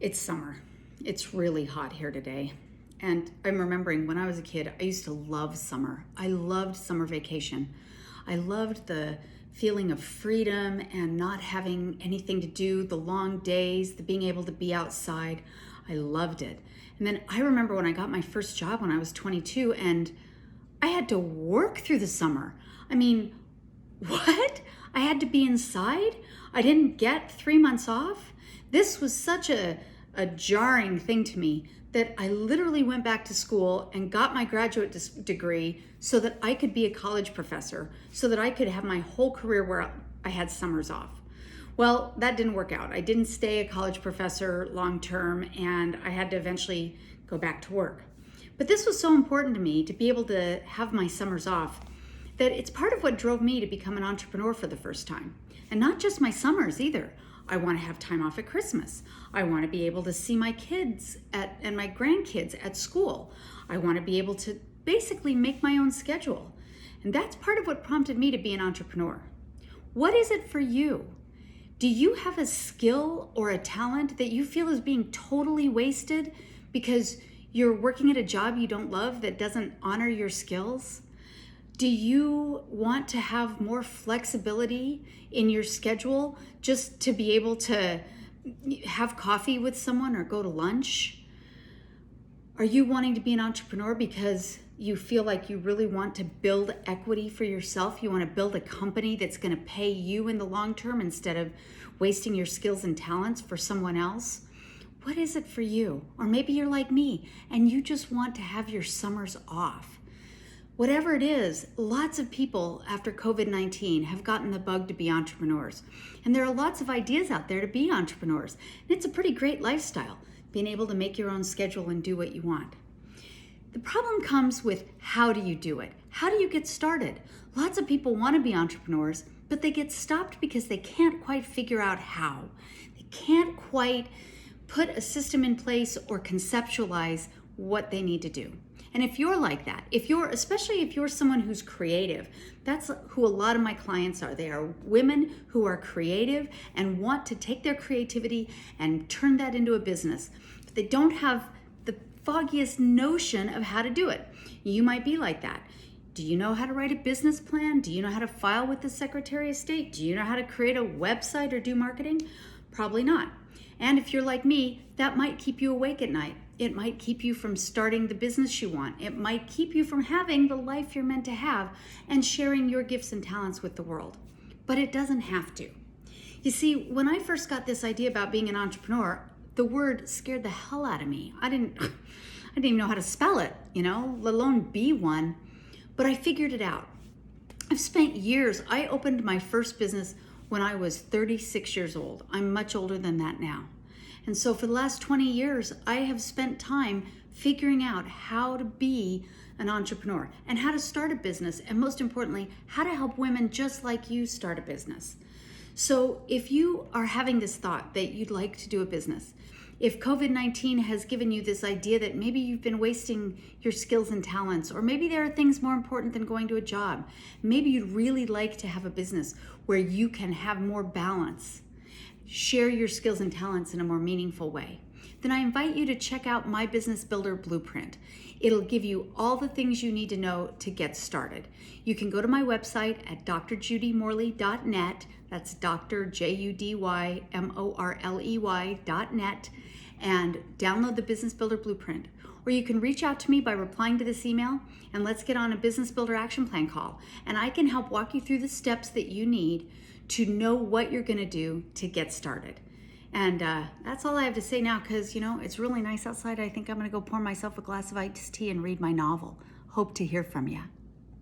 It's summer. It's really hot here today. And I'm remembering when I was a kid, I used to love summer. I loved summer vacation. I loved the feeling of freedom and not having anything to do, the long days, the being able to be outside. I loved it. And then I remember when I got my first job when I was 22 and I had to work through the summer. I mean, what? I had to be inside? I didn't get 3 months off? This was such a jarring thing to me that I literally went back to school and got my graduate degree so that I could be a college professor, so that I could have my whole career where I had summers off. Well, that didn't work out. I didn't stay a college professor long term, and I had to eventually go back to work. But this was so important to me to be able to have my summers off that it's part of what drove me to become an entrepreneur for the first time. And not just my summers either. I want to have time off at Christmas. I want to be able to see my kids and my grandkids at school. I want to be able to basically make my own schedule. And that's part of what prompted me to be an entrepreneur. What is it for you? Do you have a skill or a talent that you feel is being totally wasted because you're working at a job you don't love that doesn't honor your skills? Do you want to have more flexibility in your schedule just to be able to have coffee with someone or go to lunch? Are you wanting to be an entrepreneur because you feel like you really want to build equity for yourself? You want to build a company that's going to pay you in the long term instead of wasting your skills and talents for someone else? What is it for you? Or maybe you're like me and you just want to have your summers off. Whatever it is, lots of people after COVID-19 have gotten the bug to be entrepreneurs. And there are lots of ideas out there to be entrepreneurs. And it's a pretty great lifestyle, being able to make your own schedule and do what you want. The problem comes with how do you do it? How do you get started? Lots of people want to be entrepreneurs, but they get stopped because they can't quite figure out how. They can't quite put a system in place or conceptualize what they need to do. And if you're like that, especially if you're someone who's creative, that's who a lot of my clients are. They are women who are creative and want to take their creativity and turn that into a business. But they don't have the foggiest notion of how to do it. You might be like that. Do you know how to write a business plan? Do you know how to file with the Secretary of State? Do you know how to create a website or do marketing? Probably not. And if you're like me, that might keep you awake at night. It might keep you from starting the business you want. It might keep you from having the life you're meant to have and sharing your gifts and talents with the world. But it doesn't have to. You see, when I first got this idea about being an entrepreneur, the word scared the hell out of me. I didn't even know how to spell it, let alone be one. But I figured it out. I've spent years. I opened my first business when I was 36 years old. I'm much older than that now. And so for the last 20 years, I have spent time figuring out how to be an entrepreneur and how to start a business, and most importantly, how to help women just like you start a business. So if you are having this thought that you'd like to do a business, if COVID-19 has given you this idea that maybe you've been wasting your skills and talents, or maybe there are things more important than going to a job, maybe you'd really like to have a business where you can have more balance, share your skills and talents in a more meaningful way, then I invite you to check out my Business Builder Blueprint. It'll give you all the things you need to know to get started. You can go to my website at drjudymorley.net. That's drjudymorley.net, and download the Business Builder Blueprint. Or you can reach out to me by replying to this email, and let's get on a Business Builder Action Plan call. And I can help walk you through the steps that you need to know what you're going to do to get started. And that's all I have to say now, because, it's really nice outside. I think I'm going to go pour myself a glass of iced tea and read my novel. Hope to hear from you.